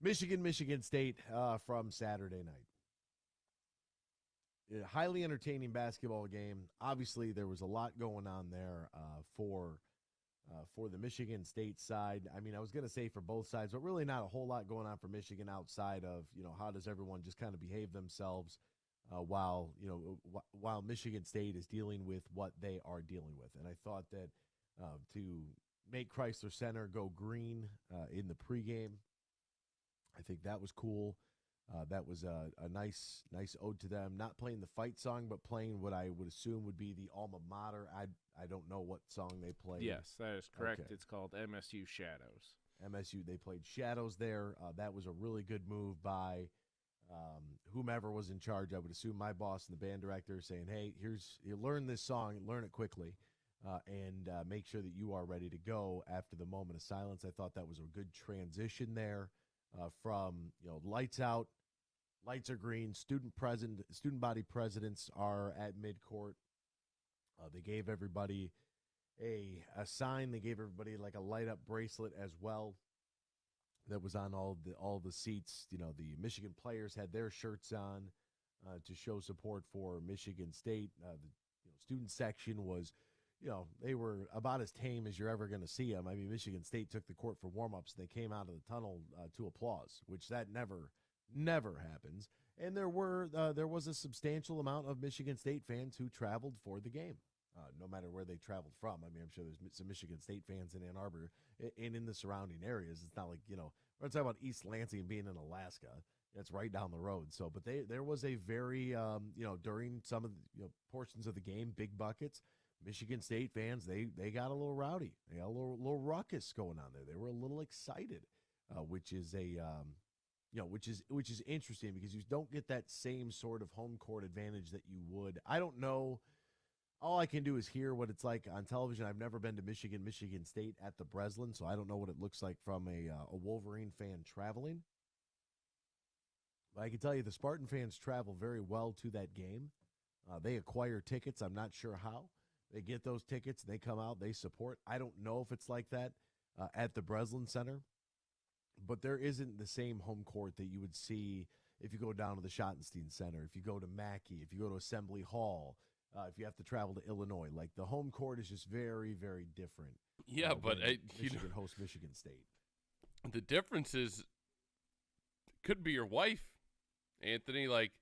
Michigan State from Saturday night. A highly entertaining basketball game. Obviously, there was a lot going on there for the Michigan State side. I mean, I was going to say for both sides, but really not a whole lot going on for Michigan outside of, how does everyone just kind of behave themselves while Michigan State is dealing with what they are dealing with. And I thought that to make Chrysler Center go green in the pregame, I think that was cool. That was a nice ode to them. Not playing the fight song, but playing what I would assume would be the alma mater. I don't know what song they played. Yes, that is correct. Okay. It's called MSU Shadows. MSU, they played Shadows there. That was a really good move by whomever was in charge. I would assume my boss and the band director saying, hey, you learn this song, learn it quickly, and make sure that you are ready to go after the moment of silence. I thought that was a good transition there from, lights out, lights are green, student body presidents are at midcourt. They gave everybody a sign. They gave everybody like a light up bracelet as well. That was on all the seats. The Michigan players had their shirts on to show support for Michigan State. The student section was, they were about as tame as you're ever going to see them. I mean, Michigan State took the court for warm-ups. They came out of the tunnel to applause, which that never happens. And there was a substantial amount of Michigan State fans who traveled for the game. No matter where they traveled from. I mean, I'm sure there's some Michigan State fans in Ann Arbor and in the surrounding areas. It's not like, we're talking about East Lansing being in Alaska. It's right down the road. So, but there was a very, during some of the portions of the game, big buckets, Michigan State fans, they got a little rowdy. They got a little ruckus going on there. They were a little excited, which is which is interesting because you don't get that same sort of home court advantage that you would. I don't know. All I can do is hear what it's like on television. I've never been to Michigan State at the Breslin, so I don't know what it looks like from a Wolverine fan traveling. But I can tell you the Spartan fans travel very well to that game. They acquire tickets. I'm not sure how. They get those tickets. They come out. They support. I don't know if it's like that at the Breslin Center, but there isn't the same home court that you would see if you go down to the Schottenstein Center, if you go to Mackey, if you go to Assembly Hall, if you have to travel to Illinois. Like, the home court is just very, very different. Yeah, but Michigan hosts Michigan State. The difference is, it could be your wife, Anthony. Like,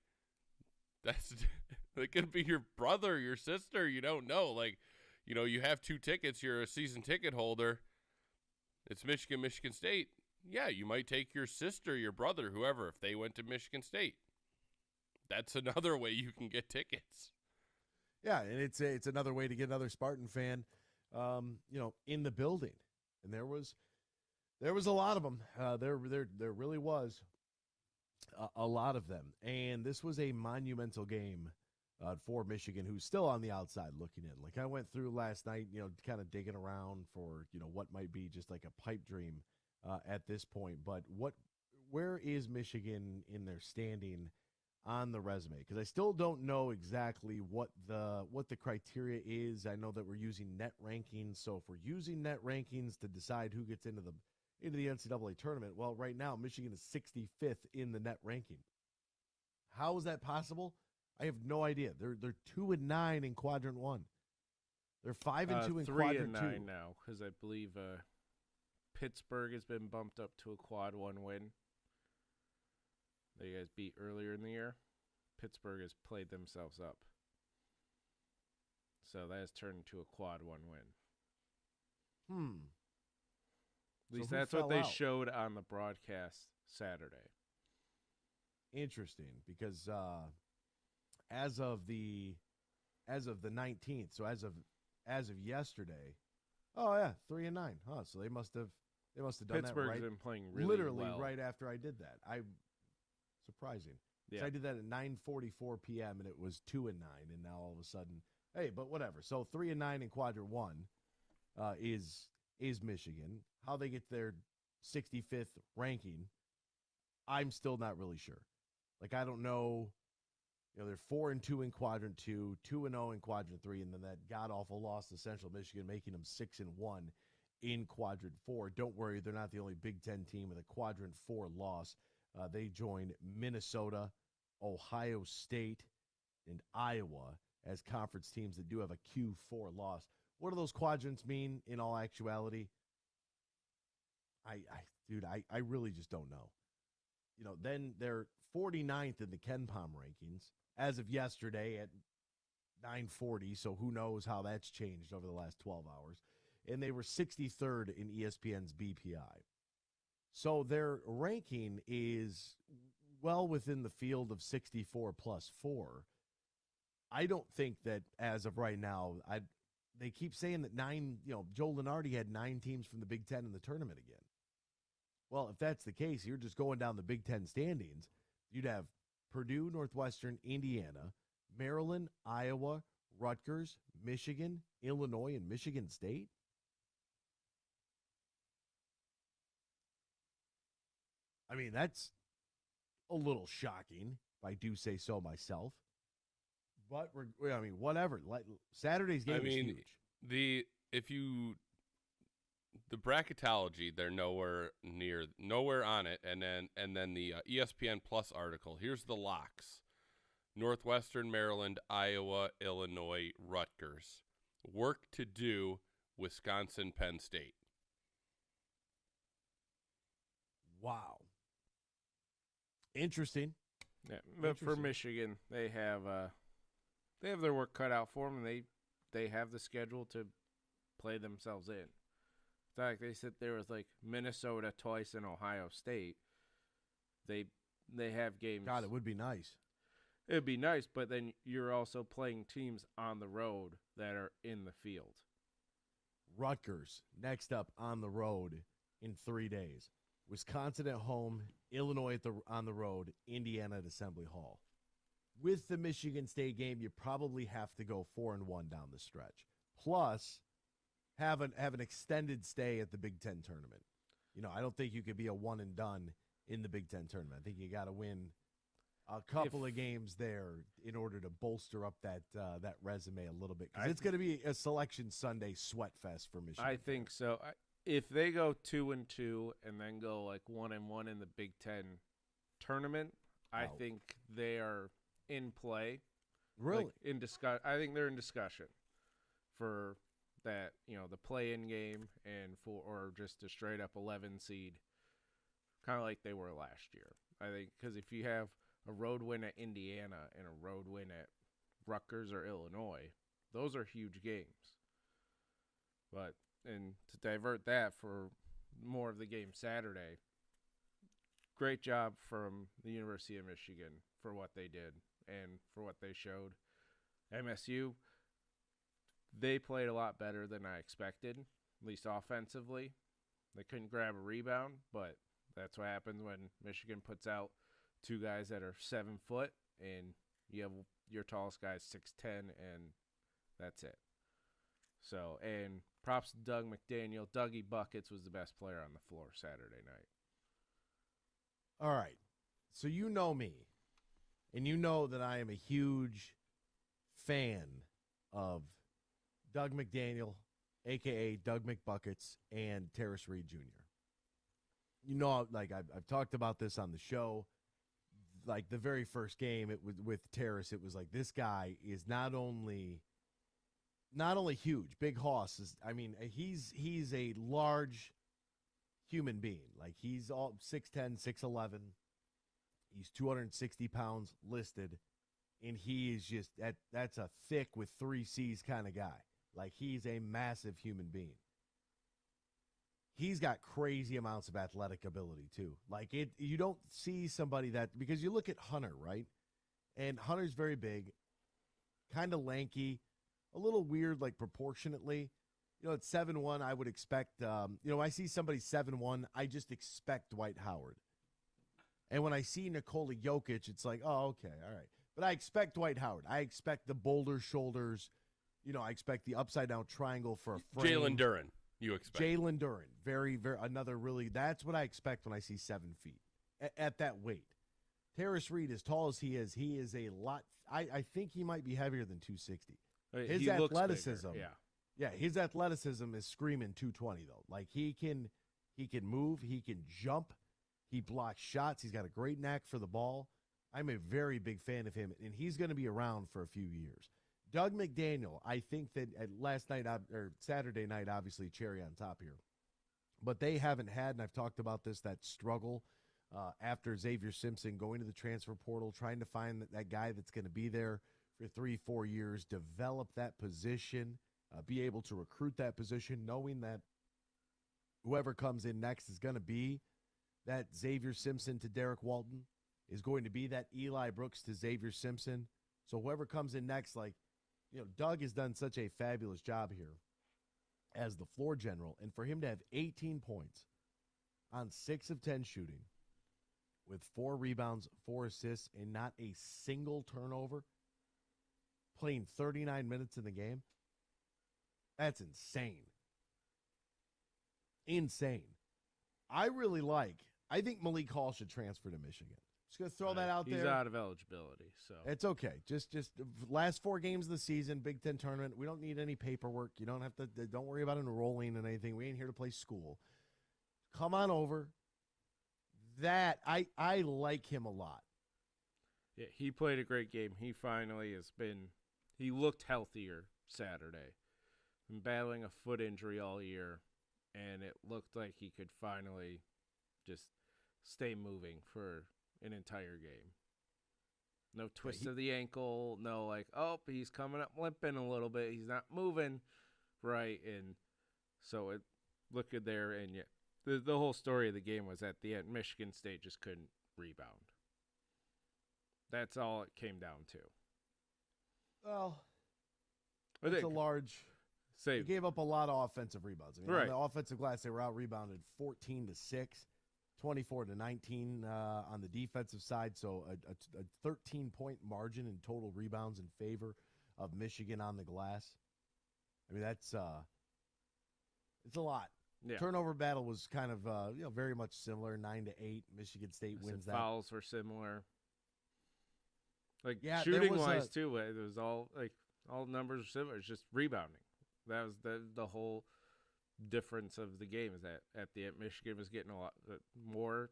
it could be your brother, your sister. You don't know. Like, you have 2 tickets. You're a season ticket holder. It's Michigan State. Yeah, you might take your sister, your brother, whoever, if they went to Michigan State. That's another way you can get tickets. Yeah, and it's another way to get another Spartan fan, in the building. And there was a lot of them. There really was a lot of them. And this was a monumental game for Michigan, who's still on the outside looking in. Like, I went through last night, kind of digging around for, what might be just like a pipe dream at this point. But where is Michigan in their standing on the resume? Because I still don't know exactly what the criteria is. I know that we're using net rankings. So if we're using net rankings to decide who gets into the NCAA tournament, well, right now Michigan is 65th in the net ranking. How is that possible? I have no idea. They're 2-9 in quadrant 1. They're 5-2 in quadrant 2. 3-9 now, because I believe Pittsburgh has been bumped up to a quad 1 win. They guys beat earlier in the year. Pittsburgh has played themselves up. So that has turned into a quad 1 win. At least that's what they showed on the broadcast Saturday. Interesting, because as of the 19th, so as of yesterday, 3-9. Huh? So they must have done that right. Pittsburgh's been playing really literally well. Right after I did that. Surprising. Yeah. So I did that at 9:44 p.m. and it was 2-9, and now all of a sudden, hey, but whatever. So 3-9 in quadrant 1 is Michigan. How they get their 65th ranking, I'm still not really sure. Like, I don't know. They're 4-2 in quadrant 2, 2-0 in quadrant 3, and then that god awful loss to Central Michigan, making them 6-1 in Quadrant 4. Don't worry, they're not the only Big Ten team with a Quadrant 4 loss. They joined Minnesota, Ohio State, and Iowa as conference teams that do have a Q4 loss. What do those quadrants mean in all actuality? I really just don't know. Then they're 49th in the KenPom rankings as of yesterday at 9:40, so who knows how that's changed over the last 12 hours. And they were 63rd in ESPN's BPI. So their ranking is well within the field of 64 plus 4. I don't think that as of right now, they keep saying that Joe Lunardi had 9 teams from the Big Ten in the tournament again. Well, if that's the case, you're just going down the Big Ten standings. You'd have Purdue, Northwestern, Indiana, Maryland, Iowa, Rutgers, Michigan, Illinois, and Michigan State. I mean, that's a little shocking, if I do say so myself. But, whatever. Saturday's game is huge. The bracketology, they're nowhere on it. And then the ESPN Plus article, here's the locks. Northwestern, Maryland, Iowa, Illinois, Rutgers. Work to do, Wisconsin, Penn State. Wow. Interesting. Yeah, but for Michigan, they have their work cut out for them. They have the schedule to play themselves in. In fact, they sit there with Minnesota twice and Ohio State. They have games. God, it would be nice. It would be nice, but then you're also playing teams on the road that are in the field. Rutgers next up on the road in 3 days. Wisconsin at home, Illinois on the road, Indiana at Assembly Hall. With the Michigan State game, you probably have to go 4-1 down the stretch. Plus, have an extended stay at the Big Ten tournament. I don't think you could be a one and done in the Big Ten tournament. I think you got to win a couple of games there in order to bolster up that resume a little bit. Because it's going to be a Selection Sunday sweat fest for Michigan. I think so. If they go 2-2 and then go 1-1 in the Big Ten tournament, I think they are in play. Really? I think they're in discussion for that, the play-in game or just a straight up 11 seed, kind of like they were last year. I think because if you have a road win at Indiana and a road win at Rutgers or Illinois, those are huge games. And to divert that for more of the game Saturday, great job from the University of Michigan for what they did and for what they showed. MSU, they played a lot better than I expected, at least offensively. They couldn't grab a rebound, but that's what happens when Michigan puts out 2 guys that are 7 foot and you have your tallest guy 6'10", and that's it. So, and props to Doug McDaniel. Dougie Buckets was the best player on the floor Saturday night. All right. So you know me, and you know that I am a huge fan of Doug McDaniel, a.k.a. Doug McBuckets, and Terrace Reed Jr. I've talked about this on the show. The very first game with Terrace, it was this guy is not only huge, Big Hoss is. He's a large human being. He's all 6'10", 6'11". He's 260 pounds listed, and he is just that's a thick with 3 C's kind of guy. He's a massive human being. He's got crazy amounts of athletic ability too. You don't see somebody that, because you look at Hunter, right? And Hunter's very big, kind of lanky, a little weird, proportionately. At 7'1", I would expect, I see somebody 7'1", I just expect Dwight Howard. And when I see Nikola Jokic, it's okay, all right. But I expect Dwight Howard. I expect the boulder shoulders. I expect the upside-down triangle for a frame. Jalen Duren, you expect. Jalen Duren, very, very, another really, that's what I expect when I see 7 feet at that weight. Terrace Reed, as tall as he is a lot, I think he might be heavier than 260. His he athleticism looks bigger, Yeah, his athleticism is screaming 220 though. Like he can move, he can jump, he blocks shots. He's got a great knack for the ball. I'm a very big fan of him, and he's going to be around for a few years. Doug McDaniel, I think that last night or Saturday night, obviously cherry on top here, but they haven't had, and I've talked about this, that struggle after Xavier Simpson going to the transfer portal, trying to find that guy that's going to be there for 3-4 years, develop that position, be able to recruit that position, knowing that whoever comes in next is going to be that Xavier Simpson to Derek Walton, is going to be that Eli Brooks to Xavier Simpson. So whoever comes in next, like, Doug has done such a fabulous job here as the floor general. And for him to have 18 points on 6 of 10 shooting with 4 rebounds, 4 assists, and not a single turnover, playing 39 minutes in the game, that's insane. Insane. I think Malik Hall should transfer to Michigan. Just going to throw that out there. He's out of eligibility, so. It's okay. Just last 4 games of the season, Big Ten tournament. We don't need any paperwork. You don't have to. Don't worry about enrolling in anything. We ain't here to play school. Come on over. That I like him a lot. Yeah, he played a great game. He finally he looked healthier Saturday. Been battling a foot injury all year, and it looked like he could finally just stay moving for an entire game. No twist of the ankle, no like, oh, he's coming up limping a little bit. He's not moving right. And so it looked good there. And yeah, the whole story of the game was at the end, Michigan State just couldn't rebound. That's all it came down to. Well, it's a large... They gave up a lot of offensive rebounds. I mean, on the offensive glass, they were out-rebounded 14-6, 24-19 on the defensive side. So a 13-point margin in total rebounds in favor of Michigan on the glass. I mean, it's a lot. Yeah. Turnover battle was kind of very much similar, 9-8. Michigan State wins that. Fouls were similar. Like shooting-wise too, it was all numbers were similar. It's just rebounding. That was the whole difference of the game, is that at the end, Michigan was getting a lot more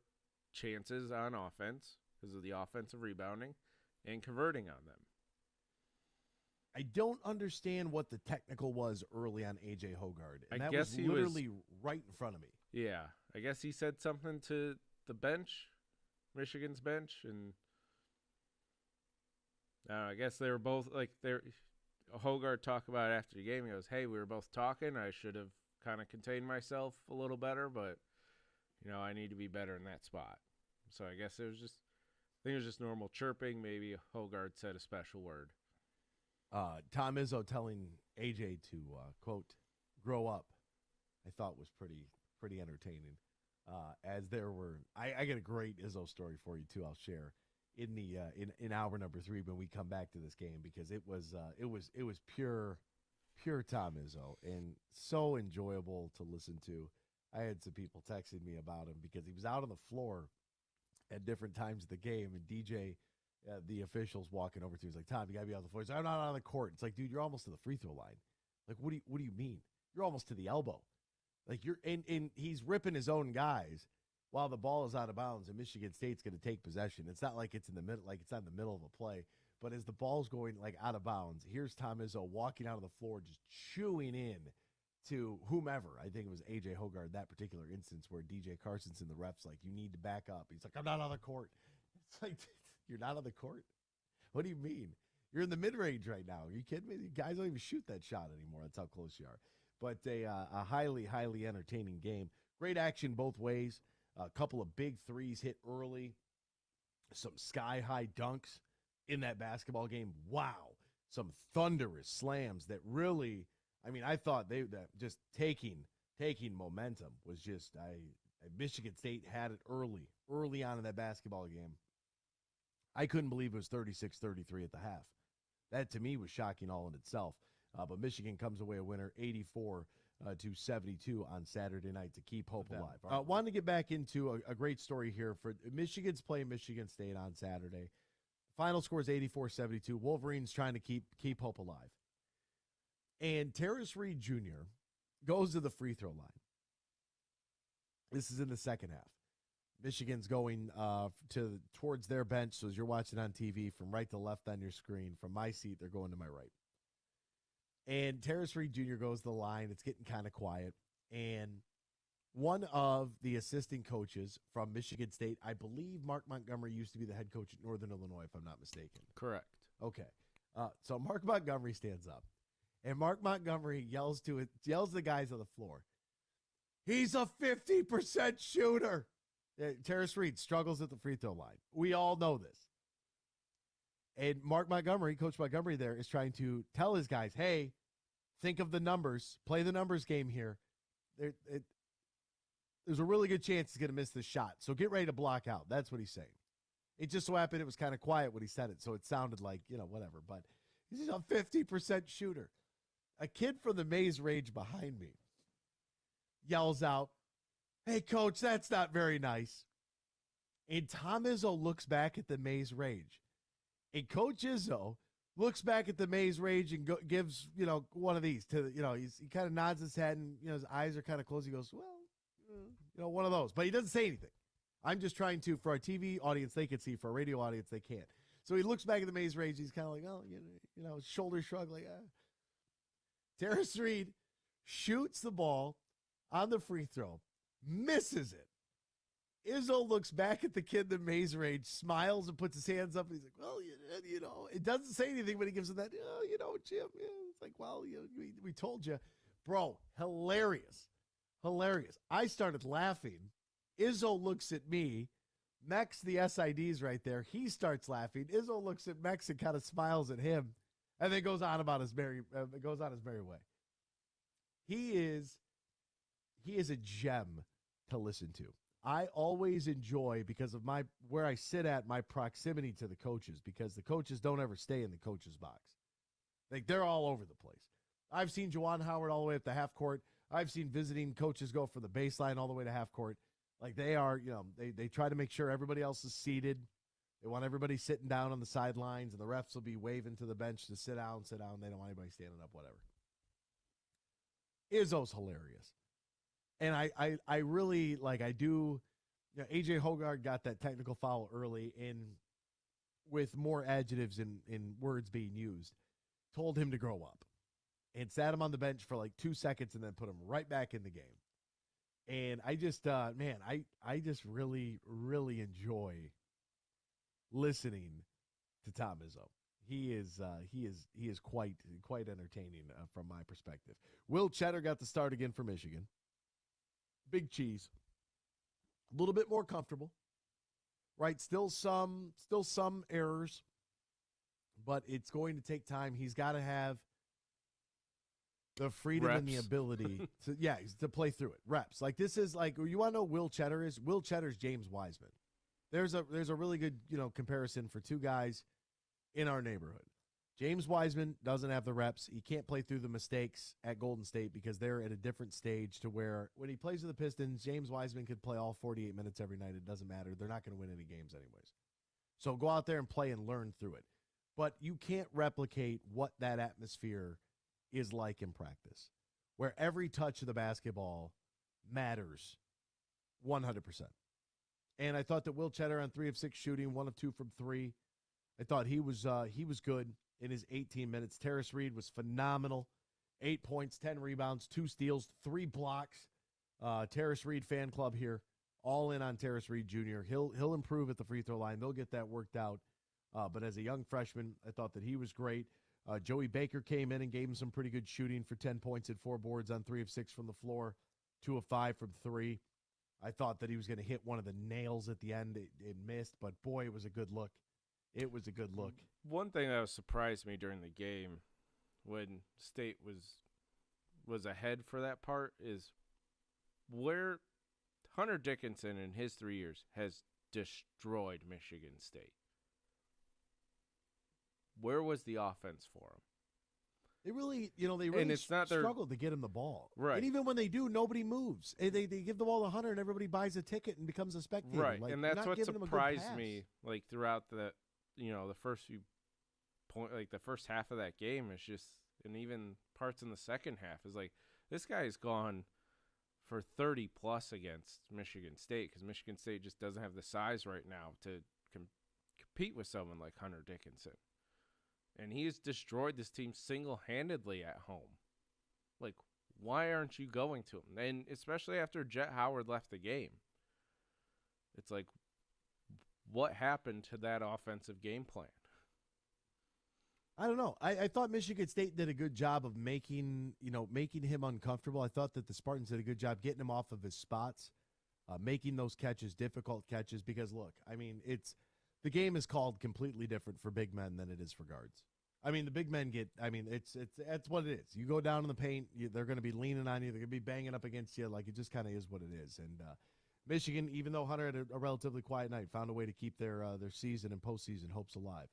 chances on offense because of the offensive rebounding and converting on them. I don't understand what the technical was early on A.J. Hoggard. And I that guess was literally right in front of me. Yeah. I guess he said something to the bench, Michigan's bench, and I guess they were both Hoggard talked about it after the game. He goes, hey, we were both talking. I should have kind of contained myself a little better, but, I need to be better in that spot. So I guess it was just normal chirping. Maybe Hoggard said a special word. Tom Izzo telling AJ to, quote, grow up, I thought was pretty entertaining. As there were, I got a great Izzo story for you, too, I'll share. In hour number 3 when we come back to this game, because it was pure Tom Izzo and so enjoyable to listen to. I had some people texting me about him because he was out on the floor at different times of the game, and DJ, the officials walking over to him, he's like, Tom, you gotta be on the floor. He's like, I'm not on the court. It's like, dude, you're almost to the free throw line. Like, what do you mean? You're almost to the elbow. Like you're and he's ripping his own guys while the ball is out of bounds, and Michigan State's going to take possession. It's not like it's in the middle, like it's not in the middle of a play. But as the ball's going out of bounds, here's Tom Izzo walking out of the floor, just chewing in to whomever. I think it was A.J. Hoggard, that particular instance where DJ Carson's in the refs, like, you need to back up. He's like, I'm not on the court. It's like, you're not on the court? What do you mean? You're in the mid-range right now. Are you kidding me? You guys don't even shoot that shot anymore. That's how close you are. But a highly, highly entertaining game. Great action both ways. A couple of big threes hit early. Some sky-high dunks in that basketball game. Wow. Some thunderous slams that really, I thought that just taking momentum was just, Michigan State had it early on in that basketball game. I couldn't believe it was 36-33 at the half. That, to me, was shocking all in itself. But Michigan comes away a winner, 84-72 on Saturday night to keep hope alive. Wanted to get back into a great story here. For Michigan's playing Michigan State on Saturday. Final score is 84-72. Wolverines trying to keep hope alive. And Terrace Reed Jr. goes to the free throw line. This is in the second half. Michigan's going towards their bench. So as you're watching on TV, from right to left on your screen, from my seat, they're going to my right. And Terrace Reed Jr. goes to the line. It's getting kind of quiet. And one of the assistant coaches from Michigan State, I believe Mark Montgomery used to be the head coach at Northern Illinois, if I'm not mistaken. Correct. Okay. So Mark Montgomery stands up. And Mark Montgomery yells to the guys on the floor, "He's a 50% shooter." Terrace Reed struggles at the free throw line. We all know this. And Mark Montgomery, Coach Montgomery there, is trying to tell his guys, hey, think of the numbers. Play the numbers game here. There's a really good chance he's going to miss this shot. So get ready to block out. That's what he's saying. It just so happened it was kind of quiet when he said it, so it sounded like, whatever. But he's a 50% shooter. A kid from the Maize Rage behind me yells out, "Hey, Coach, that's not very nice." And Tom Izzo looks back at the Maize Rage. And Coach Izzo looks back at the Maize Rage and gives, one of these to, he kind of nods his head and, his eyes are kind of closed. He goes, well, one of those. But he doesn't say anything. I'm just trying to, for our TV audience, they can see. For our radio audience, they can't. So he looks back at the Maize Rage. He's kind of like, oh, shoulder shrug, like, ah. Terrace Reed shoots the ball on the free throw, misses it. Izzo looks back at the kid in the Maize Rage, smiles and puts his hands up. And he's like, well, it doesn't say anything, but he gives him that, Jim. Yeah. It's like, well, we told you. Bro, hilarious. Hilarious. I started laughing. Izzo looks at me. Mex, the SID's right there. He starts laughing. Izzo looks at Mex and kind of smiles at him, and then goes on his merry way. He is a gem to listen to. I always enjoy, because of where I sit at, my proximity to the coaches, because the coaches don't ever stay in the coaches box. Like, they're all over the place. I've seen Juwan Howard all the way up to half court. I've seen visiting coaches go from the baseline all the way to half court. Like, they are, they try to make sure everybody else is seated. They want everybody sitting down on the sidelines, and the refs will be waving to the bench to sit down. They don't want anybody standing up, whatever. Izzo's hilarious. And I really, I do, A.J. Hogarth got that technical foul early, and with more adjectives in words being used, told him to grow up. And sat him on the bench for 2 seconds and then put him right back in the game. And I just, I just really, really enjoy listening to Tom Izzo. He is quite entertaining from my perspective. Will Cheddar got the start again for Michigan. Big Cheese, a little bit more comfortable, right? Still some errors, but it's going to take time. He's got to have the freedom and the ability to play through it. Reps. This is you want to know Will Cheddar is? Will Cheddar's James Wiseman. There's a really good, comparison for two guys in our neighborhood. James Wiseman doesn't have the reps. He can't play through the mistakes at Golden State because they're at a different stage to where when he plays with the Pistons, James Wiseman could play all 48 minutes every night. It doesn't matter. They're not going to win any games anyways. So go out there and play and learn through it. But you can't replicate what that atmosphere is like in practice, where every touch of the basketball matters 100%. And I thought that Will Cheddar on 3 of 6 shooting, 1 of 2 from 3. I thought he was good in his 18 minutes. Terrace Reed was phenomenal. 8 points, 10 rebounds, 2 steals, 3 blocks. Terrace Reed fan club here, all in on Terrace Reed Jr. He'll improve at the free throw line. They'll get that worked out. But as a young freshman, I thought that he was great. Joey Baker came in and gave him some pretty good shooting for 10 points and 4 boards on 3 of 6 from the floor, 2 of 5 from 3. I thought that he was going to hit one of the nails at the end. It missed, but boy, it was a good look. It was a good look. One thing that surprised me during the game when State was ahead for that part is where Hunter Dickinson in his 3 years has destroyed Michigan State. Where was the offense for him? They really struggled to get him the ball. Right. And even when they do, nobody moves. They give the ball to Hunter, and everybody buys a ticket and becomes a spectator. Right, and that's what surprised me. Throughout the first few the first half of that game is just, and even parts in the second half. Is like this guy has gone for 30 plus against Michigan State because Michigan State just doesn't have the size right now to compete with someone like Hunter Dickinson. And he has destroyed this team single-handedly at home. Like, why aren't you going to him? And especially after Jet Howard left the game. It's like, what happened to that offensive game plan? I don't know. I thought Michigan State did a good job of making him uncomfortable. I thought that the Spartans did a good job getting him off of his spots, making those catches difficult catches. Because look, I mean, the game is called completely different for big men than it is for guards. I mean, the big men that's what it is. You go down in the paint, they're going to be leaning on you. They're going to be banging up against you. Like, it just kind of is what it is. And Michigan, even though Hunter had a relatively quiet night, found a way to keep their season and postseason hopes alive.